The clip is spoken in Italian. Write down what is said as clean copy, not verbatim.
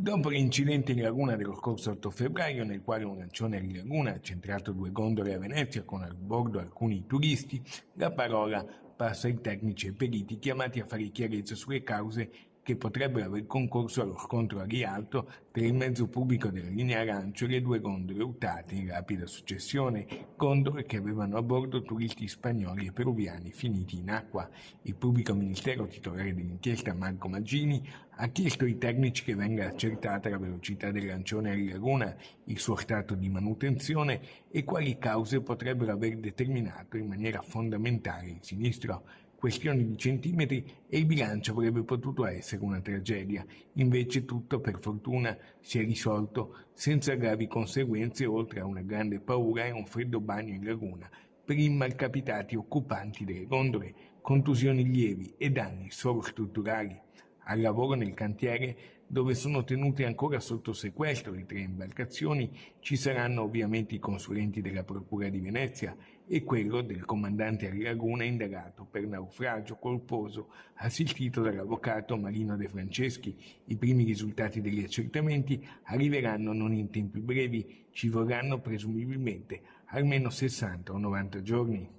Dopo l'incidente in laguna dello scorso 8 febbraio, nel quale un lancione di laguna ha centrato 2 gondole a Venezia con a bordo alcuni turisti, la parola passa ai tecnici e periti chiamati a fare chiarezza sulle cause che potrebbero aver concorso allo scontro a Rialto tra il mezzo pubblico della linea Arancio e le 2 gondole urtate in rapida successione, gondole che avevano a bordo turisti spagnoli e peruviani finiti in acqua. Il pubblico ministero titolare dell'inchiesta, Marco Maggini, ha chiesto ai tecnici che venga accertata la velocità del lancione a laguna, il suo stato di manutenzione e quali cause potrebbero aver determinato in maniera fondamentale il sinistro. Questioni di centimetri e il bilancio avrebbe potuto essere una tragedia. Invece tutto, per fortuna, si è risolto senza gravi conseguenze, oltre a una grande paura e un freddo bagno in laguna per i malcapitati occupanti delle gondole, contusioni lievi e danni solo strutturali. Al lavoro nel cantiere, dove sono tenute ancora sotto sequestro le 3 imbarcazioni, ci saranno ovviamente i consulenti della Procura di Venezia e quello del comandante a Laguna indagato per naufragio colposo, assistito dall'avvocato Marino De Franceschi. I primi risultati degli accertamenti arriveranno non in tempi brevi, ci vorranno presumibilmente almeno 60 o 90 giorni.